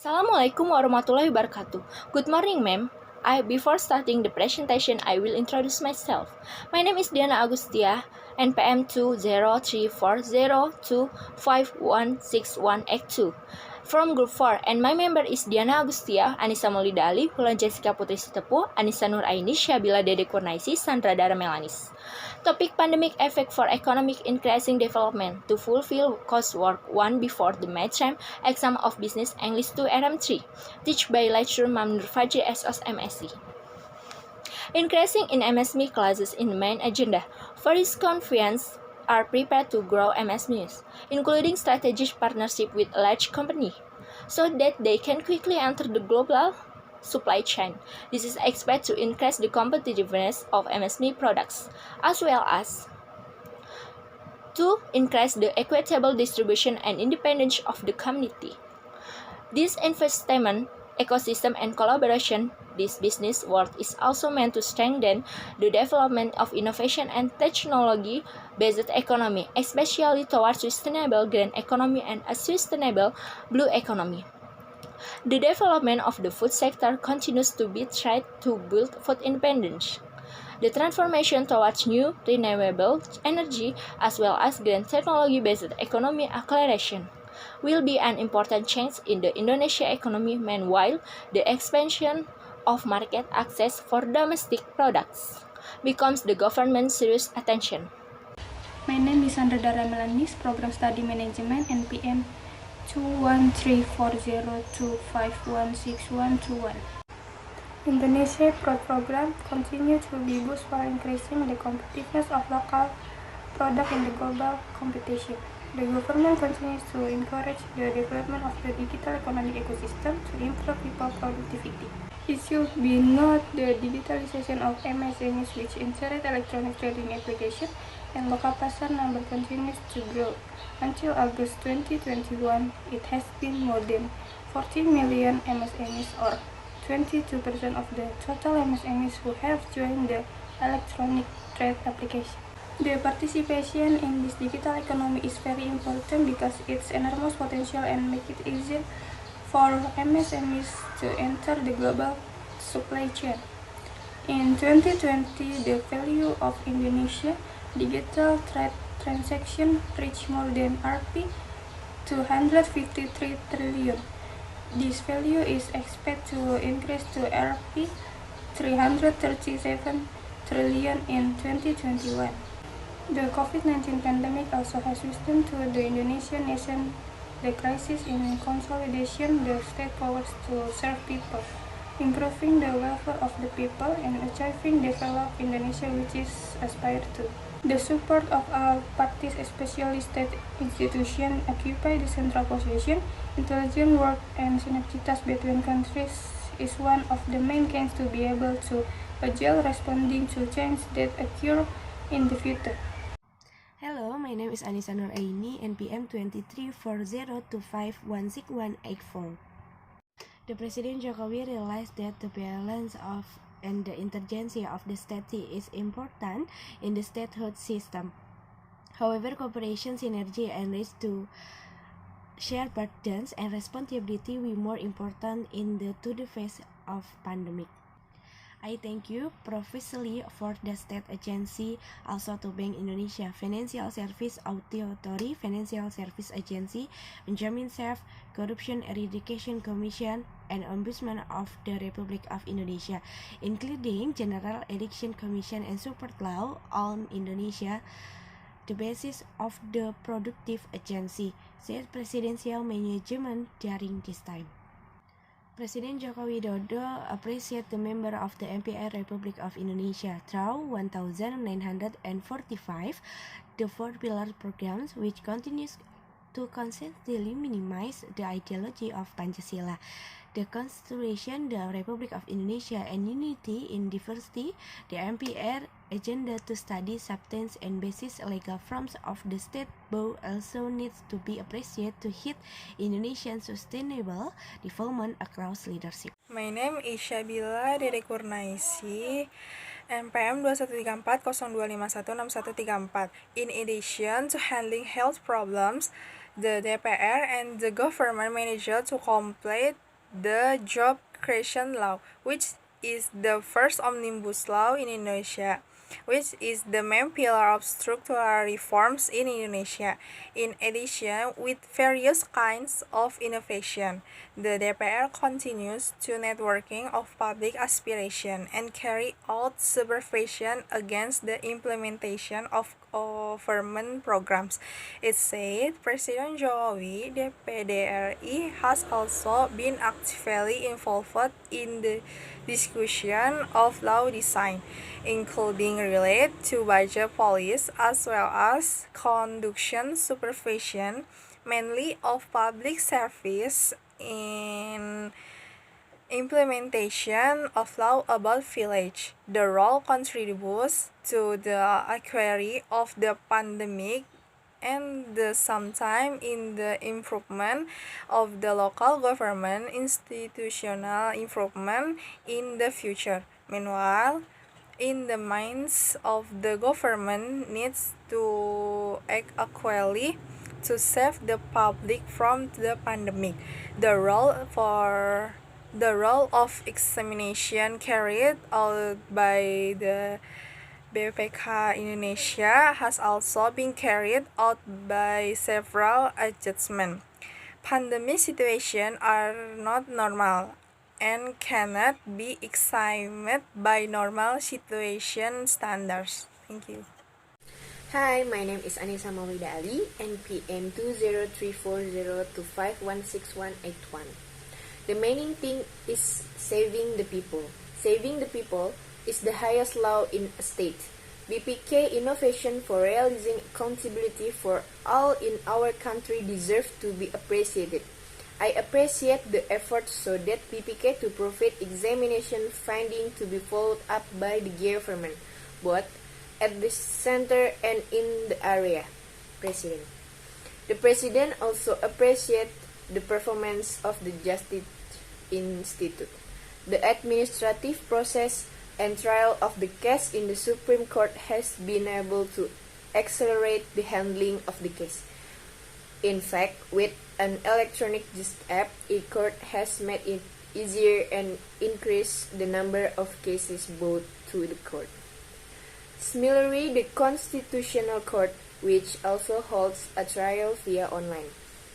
Assalamualaikum warahmatullahi wabarakatuh. Good morning, ma'am. Before starting the presentation, I will introduce myself. My name is Diana Agustia, NPM 2034002516182 from Group 4, and my member is Diana Agustia, Anissa Maulidali, Hulan Jessica Putri Sitepu, Anissa Nur Aini, Syabila Dede Kurnaisi, Sandra Dara Melanis. Topic: Pandemic Effect for Economic Increasing Development to Fulfill Coursework 1 before the midterm exam of Business English 2 RM3, teach by lecturer Mamnur Fajri SOS MSc. Increasing in MSME classes in the main agenda. For this conference are prepared to grow MSMEs, including strategic partnership with a large company, so that they can quickly enter the global supply chain. This is expected to increase the competitiveness of MSME products, as well as to increase the equitable distribution and independence of the community. This investment ecosystem and collaboration, this business world is also meant to strengthen the development of innovation and technology-based economy, especially towards sustainable green economy and a sustainable blue economy. The development of the food sector continues to be tried to build food independence. The transformation towards new renewable energy as well as green technology-based economy acceleration will be an important change in the Indonesia economy. Meanwhile, the expansion of market access for domestic products becomes the government's serious attention. My name is Sandra Dara Melanis, Program Study Management, NPM 2134025162121. Indonesia Pro Program continues to be boosted for increasing the competitiveness of local products in the global competition. The government continues to encourage the development of the digital economic ecosystem to improve people productivity. It should be noted the digitalization of MSMEs, which integrate electronic trading application and local pasar number continues to grow. Until August 2021, it has been more than 14 million MSMEs, or 22% of the total MSMEs who have joined the electronic trade application. The participation in this digital economy is very important because its enormous potential and make it easier for MSMEs to enter the global supply chain. In 2020, the value of Indonesia digital trade transaction reached more than Rp 253 trillion. This value is expected to increase to Rp 337 trillion in 2021. The COVID-19 pandemic also has wisdom to the Indonesian nation the crisis in consolidation the state powers to serve people, improving the welfare of the people, and achieving developed Indonesia which is aspired to. The support of all parties, especially state institutions, occupy the central position. Intelligent work and synergies between countries is one of the main keys to be able to agile responding to change that occur in the future. Hello, my name is Anissa Nur Aini, NPM 234025161884. The President Jokowi realized that the balance of and the intelligence of the state is important in the statehood system. However, cooperation, synergy, and race to share burdens and responsibility will be more important in the face of pandemic. I thank you profusely for the state agency, also to Bank Indonesia, Financial Service Authority, Financial Service Agency, Benjamin Cerf, Corruption Eradication Commission, and Ombudsman of the Republic of Indonesia, including General Election Commission and Support Law on Indonesia, the basis of the productive agency, said presidential management during this time. President Joko Widodo appreciated the member of the MPR Republic of Indonesia through 1945, the four pillar programs which continues to consistently minimize the ideology of Pancasila, the Constitution, the Republic of Indonesia, and unity in diversity. The MPR agenda to study substance and basis legal forms of the state both also needs to be appreciated to hit Indonesian sustainable development across leadership. My name is Syabila Dede Kurnaisi, NPM 213402516134. In addition to handling health problems, the DPR and the government managed to complete the Job Creation Law, which is the first omnibus law in Indonesia, which is the main pillar of structural reforms in Indonesia. In addition, with various kinds of innovation, the DPR continues to networking of public aspiration and carry out supervision against the implementation of government programs. It said President Jokowi, DPD-RI, has also been actively involved in the discussion of law design, including related to budget policy as well as conduction supervision, mainly of public service in implementation of law about village. The role contributes to the inquiry of the pandemic and sometime in the improvement of the local government institutional improvement in the future. Meanwhile, in the minds of the government needs to act equally to save the public from the pandemic. The role of examination carried out by the BPK Indonesia has also been carried out by several adjustments. Pandemic situations are not normal and cannot be examined by normal situation standards. Thank you. Hi, my name is Anissa Maulida Ali, NPM 203402516181. The main thing is saving the people. Saving the people is the highest law in a state. BPK innovation for realizing accountability for all in our country deserve to be appreciated. I appreciate the effort so that BPK to provide examination finding to be followed up by the government, both at the center and in the area. President. The President also appreciates the performance of the Justice Institute. The administrative process and trial of the case in the Supreme Court has been able to accelerate the handling of the case. In fact, with an electronic justice app, a court has made it easier and increased the number of cases brought to the court. Similarly, the Constitutional Court, which also holds a trial via online.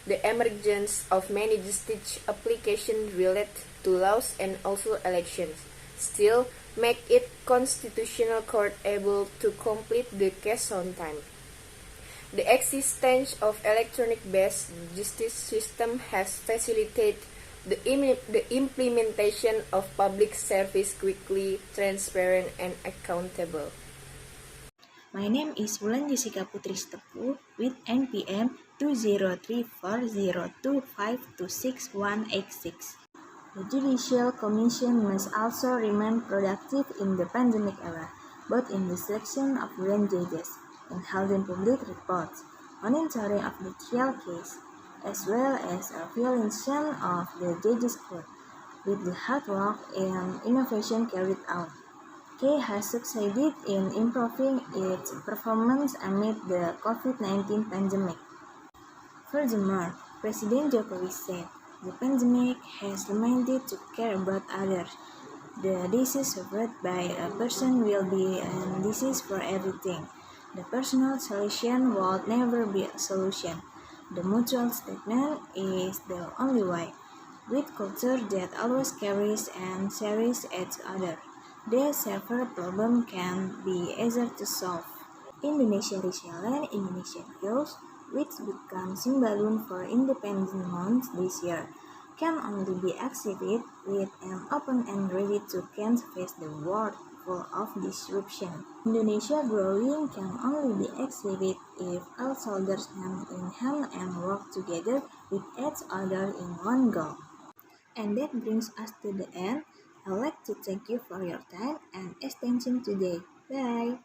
The emergence of many justice applications related to laws and also elections still make it Constitutional Court able to complete the case on time. The existence of electronic-based justice system has facilitated the implementation of public service quickly, transparent, and accountable. My name is Wulan Jessica Putri Sitepu with NPM 203402526186. The Judicial Commission must also remain productive in the pandemic era, both in the selection of grand judges and holding public reports, monitoring of the trial case, as well as a evaluation of the judges' court. With the hard work and innovation carried out, K has succeeded in improving its performance amid the COVID-19 pandemic. Furthermore, President Jokowi said, the pandemic has reminded to care about others. The disease suffered by a person will be a disease for everything. The personal solution will never be a solution. The mutual statement is the only way. With culture that always carries and cherishes each other, the severe problem can be easier to solve. Indonesia Resilient Indonesia Girls, which become symbol for Independence Month this year, can only be achieved with an open and ready to face the world full of disruption. Indonesia growing can only be achieved if all soldiers hand in hand and work together with each other in one goal. And that brings us to the end. I'd like to thank you for your time and attention today. Bye!